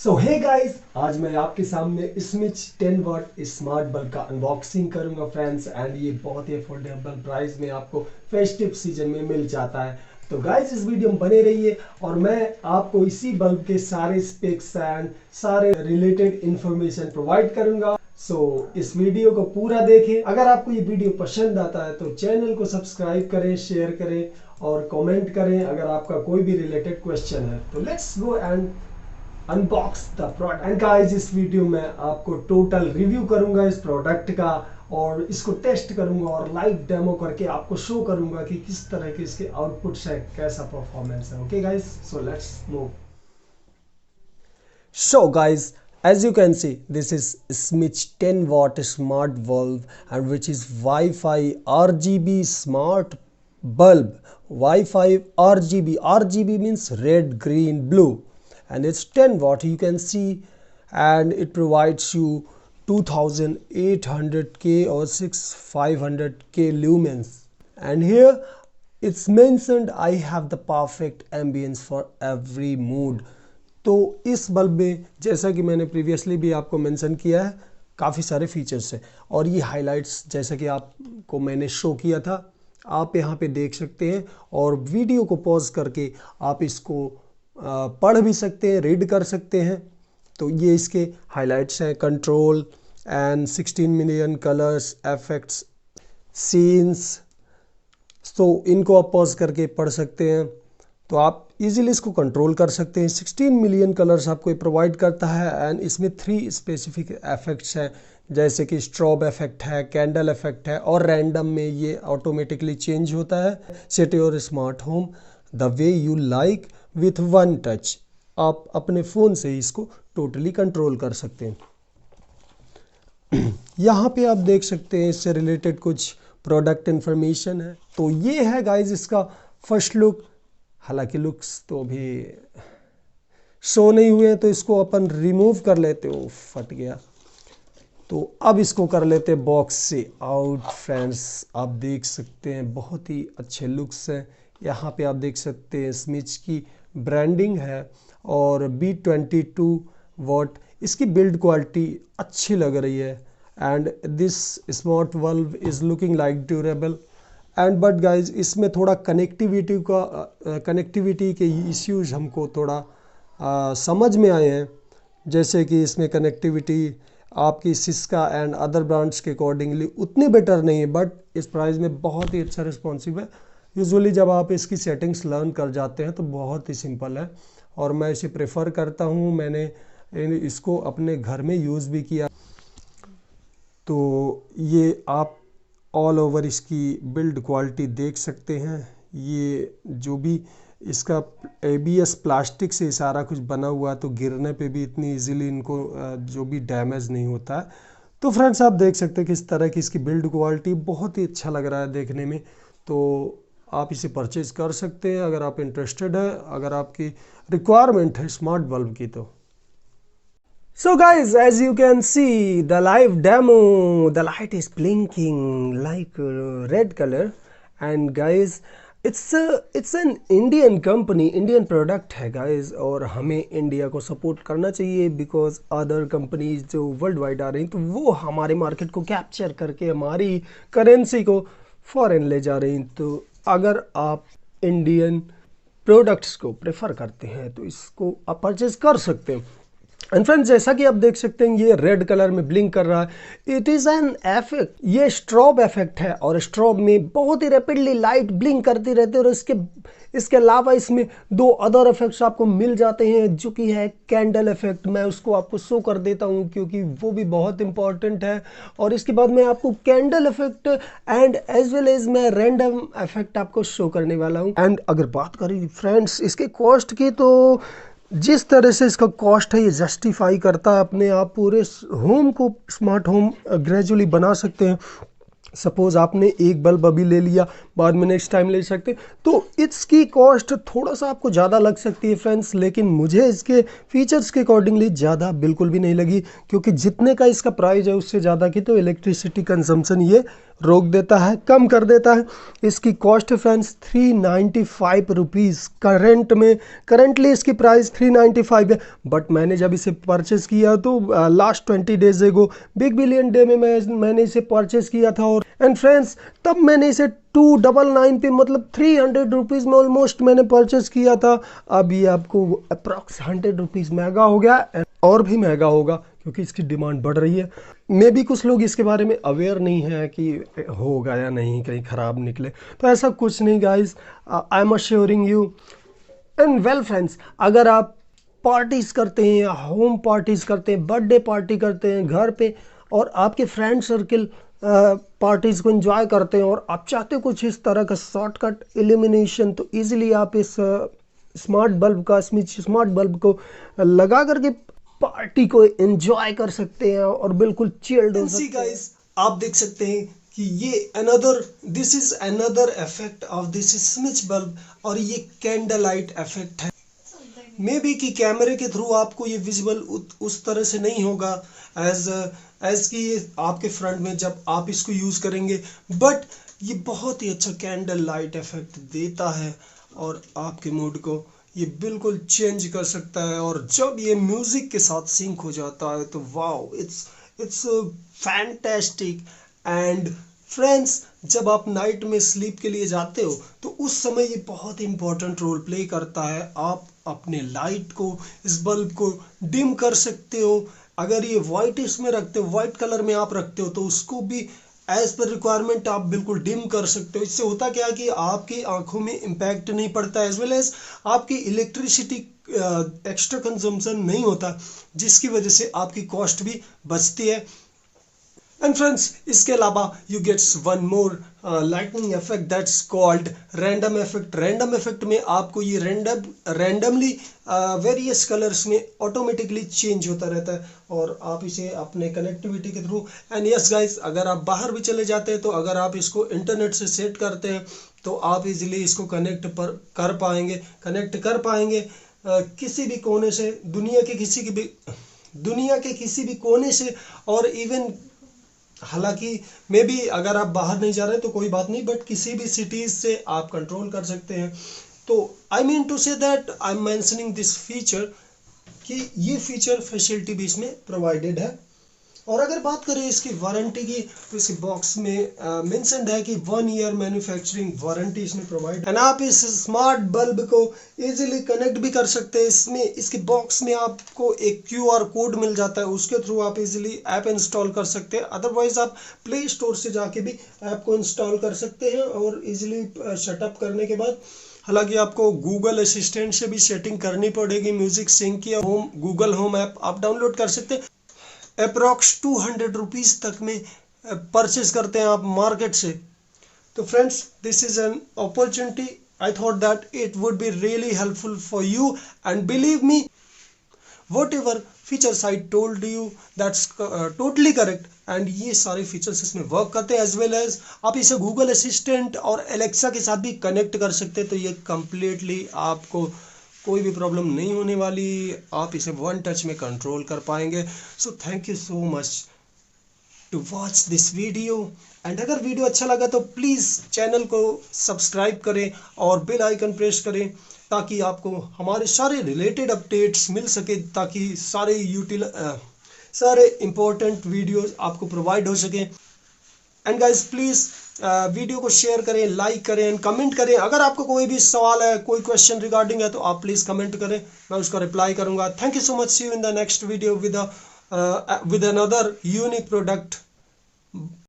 सो hey guys, आज मैं आपके सामने स्मिच 10 वाट स्मार्ट बल्ब का अनबॉक्सिंग करूंगा फ्रेंड्स। एंड ये बहुत ही अफोर्डेबल प्राइस में आपको फेस्टिव सीजन में मिल जाता है। तो गाइस इस वीडियो में बने रहिए और मैं आपको इसी बल्ब के सारे स्पेक्स एंड सारे रिलेटेड इंफॉर्मेशन प्रोवाइड करूंगा। सो इस वीडियो को पूरा देखें। अगर आपको ये वीडियो पसंद आता है तो चैनल को सब्सक्राइब करें, शेयर करें और कमेंट करें अगर आपका कोई भी रिलेटेड क्वेश्चन है। तो let's go and unbox the product. And guys इस वीडियो में आपको टोटल रिव्यू करूंगा इस प्रोडक्ट का और इसको टेस्ट करूंगा और लाइव डेमो करके आपको शो करूंगा कि किस तरह के इसके आउटपुट्स है, कैसा परफॉर्मेंस है। Okay guys, so let's move. So guys, as you can see, this is SMITCH 10 watt smart bulb and which is Wi-Fi RGB smart bulb. Wi-Fi RGB. RGB means red, green, blue. And it's 10 watt, you can see, and it provides you 2800K or 6500K lumens. And here it's mentioned I have the perfect ambience for every mood. तो इस bulb में जैसा कि मैंने previously भी आपको mention किया है, काफ़ी सारे फीचर्स हैं और ये हाइलाइट्स जैसा कि आपको मैंने शो किया था आप यहाँ पे देख सकते हैं। और वीडियो को पॉज करके आप इसको पढ़ भी सकते हैं, रीड कर सकते हैं। तो ये इसके हाइलाइट्स हैं, control and 16 million colours, effects, scenes. तो इनको आप पॉज करके पढ़ सकते हैं तो आप इजीली इसको कंट्रोल कर सकते हैं। 16 मिलियन कलर्स आपको ये प्रोवाइड करता है एंड इसमें 3 स्पेसिफिक इफेक्ट्स हैं जैसे कि स्ट्रोब इफेक्ट है, कैंडल इफेक्ट है और रैंडम में ये ऑटोमेटिकली चेंज होता है। Set your smart home the way you like with one touch. आप अपने फ़ोन से ही इसको टोटली कंट्रोल कर सकते हैं। यहाँ पे आप देख सकते हैं इससे रिलेटेड कुछ प्रोडक्ट इन्फॉर्मेशन है। तो ये है गाइज इसका फर्स्ट लुक। हालांकि लुक्स तो अभी शो नहीं हुए हैं तो इसको अपन रिमूव कर लेते हो, फट गया। तो अब इसको कर लेते हैं बॉक्स से आउट। फ्रेंड्स आप देख सकते हैं बहुत ही अच्छे लुक्स हैं। यहाँ पे आप देख सकते हैं स्मिच की ब्रांडिंग है और B22 वॉट इसकी बिल्ड क्वालिटी अच्छी लग रही है। And this smart bulb is looking like durable and but guys इसमें थोड़ा कनेक्टिविटी के इश्यूज हमको थोड़ा समझ में आए हैं। जैसे कि इसमें कनेक्टिविटी आपकी सिस्का एंड अदर ब्रांड्स के अकॉर्डिंगली उतनी बेटर नहीं है, बट इस प्राइस में बहुत ही अच्छा रिस्पॉन्सिव है। यूजुअली जब आप इसकी सेटिंग्स लर्न कर जाते हैं तो बहुत ही सिंपल है और मैं इसे प्रेफर करता हूँ। मैंने इसको अपने घर में यूज़ भी किया। तो ये आप ऑल ओवर इसकी बिल्ड क्वालिटी देख सकते हैं। ये जो भी इसका ABS प्लास्टिक से सारा कुछ बना हुआ है तो गिरने पे भी इतनी इजीली इनको जो भी डैमेज नहीं होता है। तो फ्रेंड्स आप देख सकते हैं कि इस तरह की इसकी बिल्ड क्वालिटी बहुत ही अच्छा लग रहा है देखने में। तो आप इसे परचेज कर सकते हैं अगर आप इंटरेस्टेड है, अगर आपकी रिक्वायरमेंट है स्मार्ट बल्ब की तो। So guys, as you can see the live demo, the light is blinking like red color and guys it's an Indian company, Indian product है guys और हमें इंडिया को सपोर्ट करना चाहिए बिकॉज अदर कंपनीज जो world wide आ रही तो वो हमारे मार्केट को कैप्चर करके हमारी करेंसी को फॉरेन ले जा रही। तो अगर आप इंडियन प्रोडक्ट्स को प्रेफर करते हैं तो इसको आप परचेज कर सकते हैं। एंड फ्रेंड्स जैसा कि आप देख सकते हैं ये रेड कलर में ब्लिंक कर रहा है। इट इज़ एन इफेक्ट, ये स्ट्रोब इफेक्ट है और स्ट्रोब में बहुत ही रैपिडली लाइट ब्लिंक करती रहती है। और इसके अलावा इसमें 2 अदर इफेक्ट्स आपको मिल जाते हैं जो कि है कैंडल इफेक्ट। मैं उसको आपको शो कर देता हूं क्योंकि वो भी बहुत इंपॉर्टेंट है। और इसके बाद मैं आपको candle effect and as well as मैं रैंडम इफेक्ट आपको शो करने वाला हूँ। एंड अगर बात करें फ्रेंड्स इसके कॉस्ट की तो जिस तरह से इसका कॉस्ट है ये जस्टिफाई करता है। अपने आप पूरे होम को स्मार्ट होम ग्रेजुअली बना सकते हैं सपोज आपने एक बल्ब अभी ले लिया, बाद में नेक्स्ट टाइम ले सकते, तो इसकी कॉस्ट थोड़ा सा आपको ज़्यादा लग सकती है फ्रेंड्स, लेकिन मुझे इसके फीचर्स के अकॉर्डिंगली ज़्यादा बिल्कुल भी नहीं लगी, क्योंकि जितने का इसका प्राइस है उससे ज़्यादा की तो इलेक्ट्रिसिटी कंजम्पशन ये रोक देता है, कम कर देता है। इसकी कॉस्ट फ्रेंड्स 395 रुपीज़ करंटली इसकी प्राइस 395 है। बट मैंने जब इसे परचेज़ किया तो लास्ट 20 डेज एगो बिग बिलियन डे में मैंने इसे परचेज़ किया था, और एंड फ्रेंड्स तब मैंने इसे 299 पे मतलब 300 रुपीज़ में ऑलमोस्ट मैंने परचेज़ किया था। अब ये आपको अप्रॉक्स 100 रुपीज़ महंगा हो गया, और भी महंगा होगा क्योंकि इसकी डिमांड बढ़ रही है। मे भी कुछ लोग इसके बारे में अवेयर नहीं है कि होगा या नहीं, कहीं ख़राब निकले, तो ऐसा कुछ नहीं guys, I am assuring you. And well friends, अगर आप पार्टीज़ करते हैं या होम पार्टीज़ करते हैं, बर्थडे पार्टी करते हैं घर पे, और आपके फ्रेंड सर्किल पार्टीज़ को एंजॉय करते हैं, और आप चाहते हो कुछ इस तरह का शॉर्टकट इल्यूमिनेशन, तो इजीली आप इस स्मार्ट बल्ब का स्मार्ट बल्ब को लगा करके पार्टी को एंजॉय कर सकते हैं और बिल्कुल चिल्ड हो सकते हैं। गाइस, आप देख सकते हैं कि ये this is another effect of this स्मिच बल्ब, और ये कैंडल लाइट इफेक्ट है। मे बी कि कैमरे के थ्रू आपको ये विजिबल उस तरह से नहीं होगा एज कि आपके फ्रंट में जब आप इसको यूज करेंगे, बट ये बहुत ही अच्छा कैंडल लाइट इफेक्ट देता है और आपके मूड को ये बिल्कुल चेंज कर सकता है। और जब ये म्यूजिक के साथ सिंक हो जाता है तो wow, it's fantastic. And friends, जब आप नाइट में स्लीप के लिए जाते हो तो उस समय ये बहुत इंपॉर्टेंट रोल प्ले करता है। आप अपने लाइट को, इस बल्ब को डिम कर सकते हो। अगर ये वाइट इसमें रखते हो, वाइट कलर में आप रखते हो, तो उसको भी एज पर रिक्वायरमेंट आप बिल्कुल डिम कर सकते हो। इससे होता क्या है कि आपकी आंखों में इम्पैक्ट नहीं पड़ता, एज वेल एज आपकी इलेक्ट्रिसिटी एक्स्ट्रा कंजम्पशन नहीं होता, जिसकी वजह से आपकी कॉस्ट भी बचती है। एंड फ्रेंड्स, इसके अलावा you gets one more lightning effect that's called random effect. Random effect में आपको ये रैंडमली वेरियस कलर्स में ऑटोमेटिकली चेंज होता रहता है, और आप इसे अपने कनेक्टिविटी के थ्रू, एंड यस गाइस, अगर आप बाहर भी चले जाते हैं तो अगर आप इसको इंटरनेट से सेट करते हैं तो आप इजीली इसको कनेक्ट कर पाएंगे किसी भी कोने से, दुनिया के किसी भी कोने से। और इवन हालांकि मे बी अगर आप बाहर नहीं जा रहे तो कोई बात नहीं, बट किसी भी सिटीज से आप कंट्रोल कर सकते हैं। तो I mean to say that I am mentioning this feature कि ये फीचर फैसिलिटी भी इसमें प्रोवाइडेड है। और अगर बात करें इसकी वारंटी की, तो इसके बॉक्स में मेंशन्ड है कि 1 ईयर मैन्युफैक्चरिंग वारंटी इसमें प्रोवाइड है। आप इस स्मार्ट बल्ब को इजीली कनेक्ट भी कर सकते हैं। इसमें इसके बॉक्स में आपको एक QR कोड मिल जाता है, उसके थ्रू आप इजीली ऐप इंस्टॉल कर सकते हैं। अदरवाइज आप प्ले स्टोर से जाके भी ऐप को इंस्टॉल कर सकते हैं, और इजीली सेटअप करने के बाद, हालांकि आपको गूगल असिस्टेंट से भी सेटिंग करनी पड़ेगी म्यूजिक सिंक की, गूगल होम ऐप आप डाउनलोड कर सकते हैं। अप्रॉक्स 200 रुपीज़ तक में परचेज करते हैं आप मार्केट से। तो friends, this is an opportunity, I thought that it would be really helpful for you, and believe me, whatever features I told you, that's totally correct, and ये सारे features इसमें वर्क करते हैं। एज वेल एज आप इसे Google assistant और Alexa के साथ भी कनेक्ट कर सकते हैं, तो ये कम्प्लीटली आपको कोई भी प्रॉब्लम नहीं होने वाली, आप इसे वन टच में कंट्रोल कर पाएंगे। So thank you so much to watch this video, and अगर वीडियो अच्छा लगा तो प्लीज़ चैनल को सब्सक्राइब करें और बेल आइकन प्रेस करें, ताकि आपको हमारे सारे रिलेटेड अपडेट्स मिल सके, ताकि सारे इम्पोर्टेंट वीडियोस आपको प्रोवाइड हो सके। एंड गाइस, प्लीज़ वीडियो को शेयर करें, लाइक करें एंड कमेंट करें। अगर आपको कोई भी सवाल है, कोई क्वेश्चन रिगार्डिंग है, तो आप प्लीज़ कमेंट करें, मैं उसका रिप्लाई करूंगा। Thank you so much, see you in the next video with another unique product.